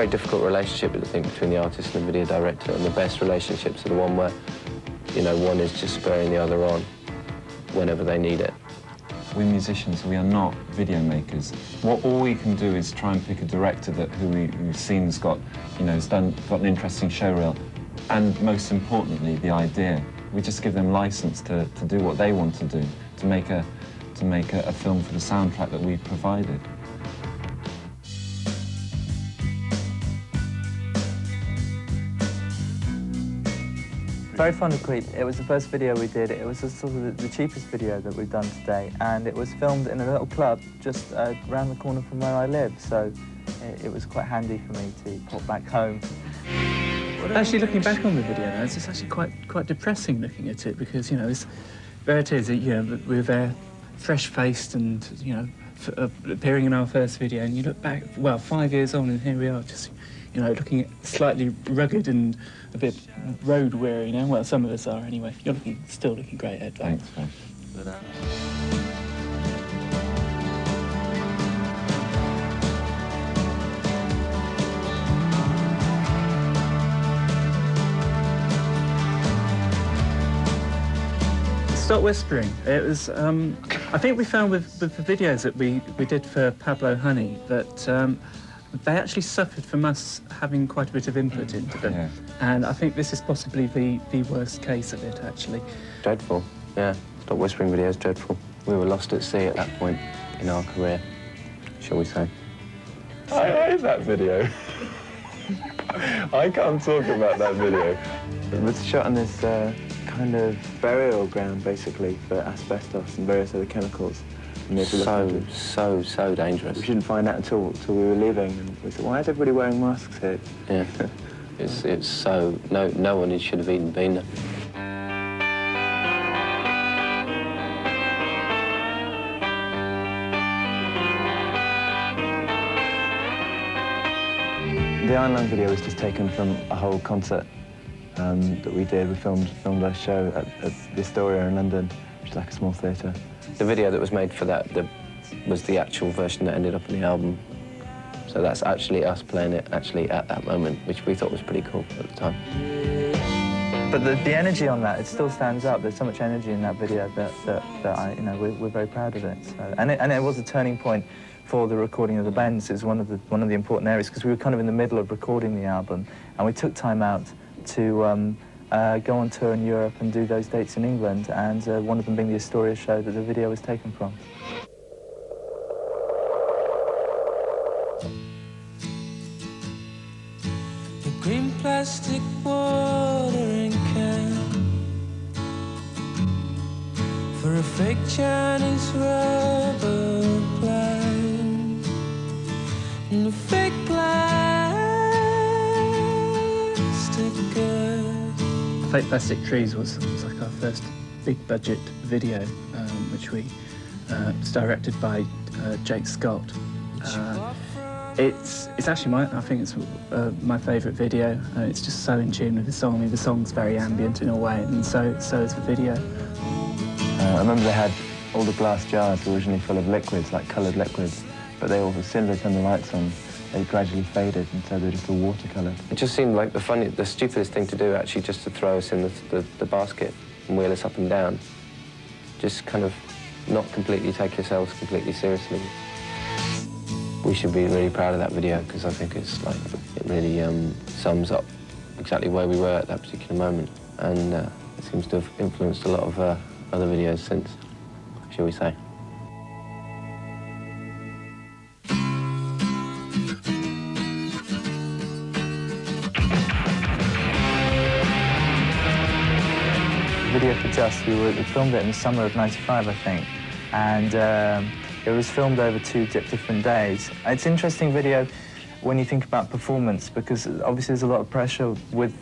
very difficult relationship, I think, between the artist and the video director, and the best relationships are the one where, you know, one is just spurring the other on whenever they need it. We're musicians, we are not video makers. All we can do is try and pick a director who we've seen has got, you know, got an interesting showreel, and most importantly, the idea. We just give them license to do what they want to do, to make a film for the soundtrack that we've provided. Very fond of Crete. It was the first video we did. It was sort of the cheapest video that we've done today, and it was filmed in a little club just around the corner from where I live, so it was quite handy for me to pop back home. Actually, looking back on the video now, it's actually quite depressing looking at it, because, you know, there it is, you know, we're there fresh-faced and, you know, appearing in our first video, and you look back, well, 5 years on, and here we are, just, you know, looking slightly rugged and a bit road-weary, you know? Well, some of us are anyway. You're still looking great, Ed. Thanks, man. Stop Whispering. It was, I think we found with the videos that we did for Pablo Honey that they actually suffered from us having quite a bit of input into them. Yeah. And I think this is possibly the worst case of it, actually. Dreadful, yeah. Stop Whispering video is dreadful. We were lost at sea at that point in our career, shall we say. I hate that video. I can't talk about that video. It was shot on this kind of burial ground, basically, for asbestos and various other chemicals. And So dangerous. We shouldn't find out until we were leaving, and we said, why is everybody wearing masks here? Yeah, it's so, no one should have even been there. The Iron Lung video was just taken from a whole concert that we did. We filmed our show at the Astoria in London, which is like a small theatre. The video that was made for that was the actual version that ended up in the album. So that's actually us playing it actually at that moment, which we thought was pretty cool at the time. But the energy on that, it still stands up. There's so much energy in that video that you know, we're very proud of it. So, and it was a turning point for the recording of the bends. It was one of the important areas, because we were kind of in the middle of recording the album, and we took time out to go on tour in Europe and do those dates in England, and one of them being the Astoria show that the video was taken from. The green plastic watering can for a fake Chinese rubber plant and a fake plastic girl. Fake Plastic Trees was like our first big budget video, which was directed by Jake Scott. It's actually I think it's my favourite video. It's just so in tune with the song. I mean, the song's very ambient in a way, and so is the video. I remember they had all the glass jars were originally full of liquids, like coloured liquids, but they all, as soon as they turned the lights on, they gradually faded, and so they're just all watercoloured. It just seemed like the stupidest thing to do, actually, just to throw us in the basket and wheel us up and down. Just kind of not completely take yourselves completely seriously. We should be really proud of that video, because I think it's like, it really sums up exactly where we were at that particular moment. And it seems to have influenced a lot of other videos since, shall we say. The video for Just, we filmed it in the summer of '95, I think, and it was filmed over 2 different days. It's an interesting video when you think about performance, because obviously there's a lot of pressure with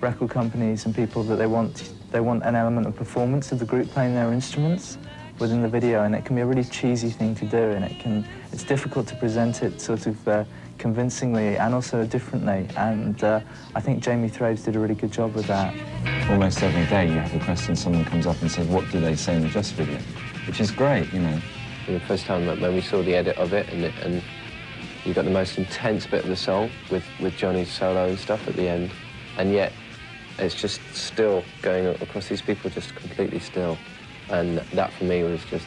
record companies and people that they want an element of performance of the group playing their instruments within the video, and it can be a really cheesy thing to do, and it's difficult to present it sort of convincingly and also differently, and I think Jamie Thraves did a really good job with that. Almost every day you have a question, someone comes up and says, what do they say in the Just video? Which is great, you know. The first time that when we saw the edit of it, and You've got the most intense bit of the song with Johnny's solo and stuff at the end, and yet it's just still going across these people, just completely still. And that for me was just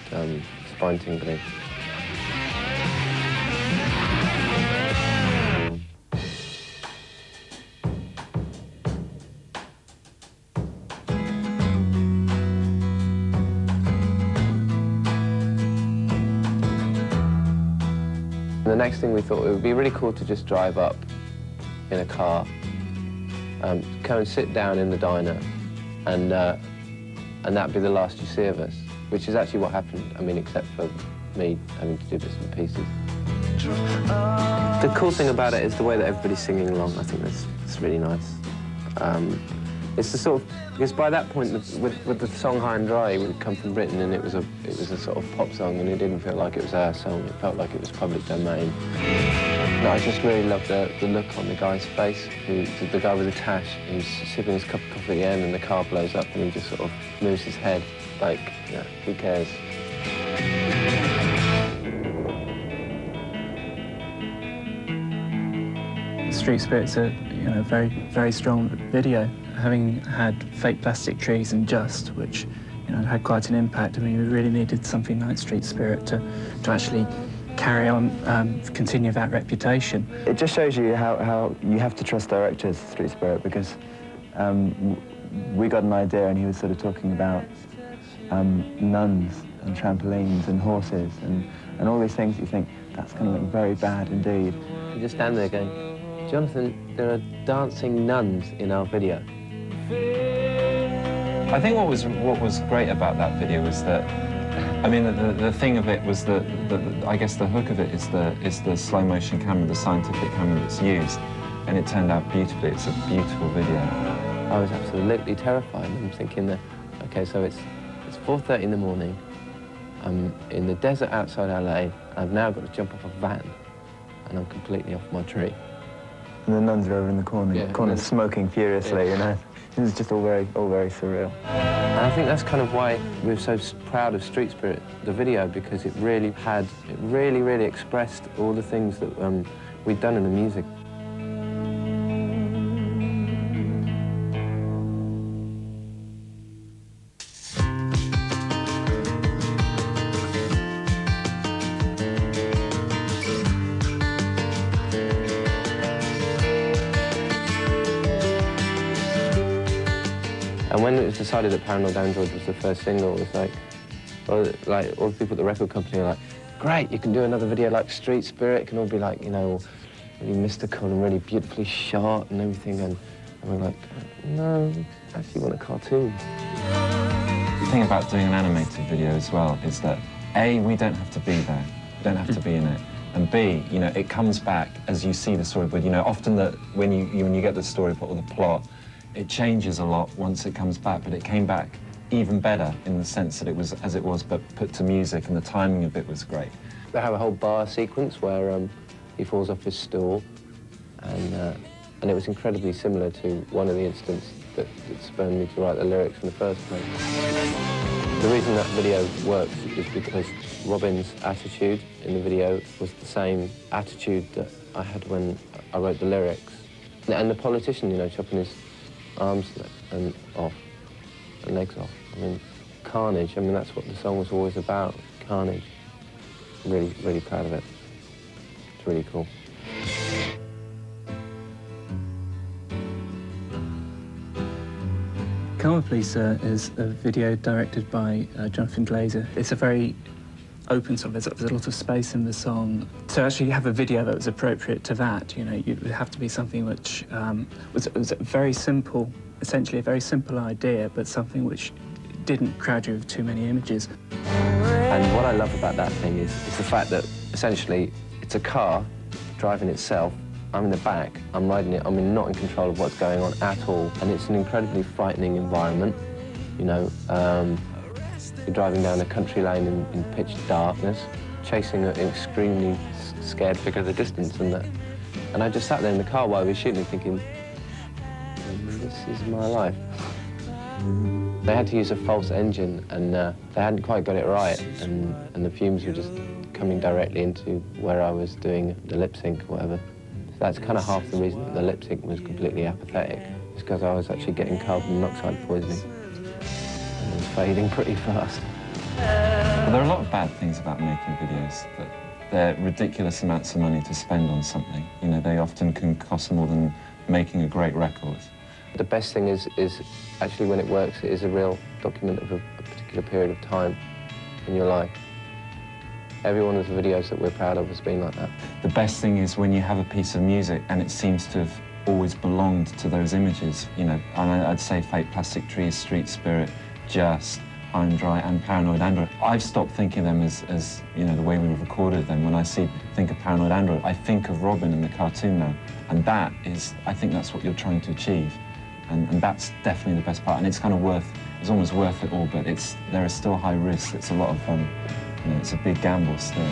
spine-tingling. The next thing we thought, it would be really cool to just drive up in a car, go and sit down in the diner, and that'd be the last you see of us, which is actually what happened. I mean, except for me having to do bits and pieces. The cool thing about it is the way that everybody's singing along. I think that's really nice. It's the sort of, because by that point, with the song High and Dry, it would come from Britain, and it was a sort of pop song, and it didn't feel like it was our song. It felt like it was public domain. No, I just really loved the look on the guy's face, the guy with the tash, who's sipping his cup of coffee at the end, and the car blows up, and he just sort of moves his head, like, yeah, who cares? Street Spirit's a very, very strong video. Having had Fake Plastic Trees and Just, which had quite an impact, I mean, we really needed something like Street Spirit to actually carry on, continue that reputation. It just shows you how you have to trust directors, Street Spirit, because we got an idea and he was sort of talking about nuns and trampolines and horses and all these things. You think, that's going to look very bad indeed. You just stand there going, Jonathan, there are dancing nuns in our video. I think what was great about that video was that, I mean, the thing of it was that I guess the hook of it is the slow motion camera, the scientific camera that's used, and it turned out beautifully. It's a beautiful video. I was absolutely terrified. I'm thinking that, okay, so it's 4:30 in the morning. I'm in the desert outside LA. I've now got to jump off a van, and I'm completely off my tree. And the nuns are over in the corner, smoking furiously, Yeah. It was just all very surreal. And I think that's kind of why we're so proud of Street Spirit, the video, because it really expressed all the things that we'd done in the music. And when it was decided that Paranoid Android was the first single, it was like all the people at the record company were like, great, you can do another video like Street Spirit, it can all be like, really mystical and really beautifully shot and everything. And we're like, no, I actually want a cartoon. The thing about doing an animated video as well is that, A, we don't have to be there, we don't have to be in it. And B, it comes back as you see the storyboard. Often when you get the storyboard or the plot, it changes a lot once it comes back, but it came back even better in the sense that it was as it was, but put to music, and the timing of it was great. They have a whole bar sequence where he falls off his stool, and it was incredibly similar to one of the incidents that spurred me to write the lyrics in the first place. The reason that video works is because Robin's attitude in the video was the same attitude that I had when I wrote the lyrics. And the politician, chopping his arms and off, and legs off. I mean, carnage. I mean, that's what the song was always about, carnage. Really, really proud of it. It's really cool. Karma Police is a video directed by Jonathan Glazer. It's a very open song. There's a lot of space in the song. To actually have a video that was appropriate to that, it would have to be something which was very simple, essentially a very simple idea, but something which didn't crowd you with too many images. And what I love about that thing is the fact that essentially it's a car driving itself. I'm in the back, I'm riding it, I'm not in control of what's going on at all, and it's an incredibly frightening environment. You're driving down a country lane in pitch darkness, chasing an extremely scared figure at a distance, and I just sat there in the car while we were shooting thinking, this is my life. They had to use a false engine, and they hadn't quite got it right, and the fumes were just coming directly into where I was doing the lip sync or whatever. So that's kind of half the reason that the lip sync was completely apathetic. It's because I was actually getting carbon monoxide poisoning and it was fading pretty fast. Well, there are a lot of bad things about making videos. That they're ridiculous amounts of money to spend on something. You know, they often can cost more than making a great record. The best thing is actually when it works, it is a real document of a particular period of time in your life. Every one of the videos that we're proud of has been like that. The best thing is when you have a piece of music and it seems to have always belonged to those images. You know, and I'd say Fake Plastic Trees, Street Spirit, Just, I'm Dry and Paranoid Android. I've stopped thinking of them as you know, the way we recorded them. When I think of Paranoid Android, I think of Robin and the cartoon now. And that is, I think that's what you're trying to achieve. And that's definitely the best part. And it's kind of it's almost worth it all, but there are still high risks. It's a lot of fun. You know, it's a big gamble still.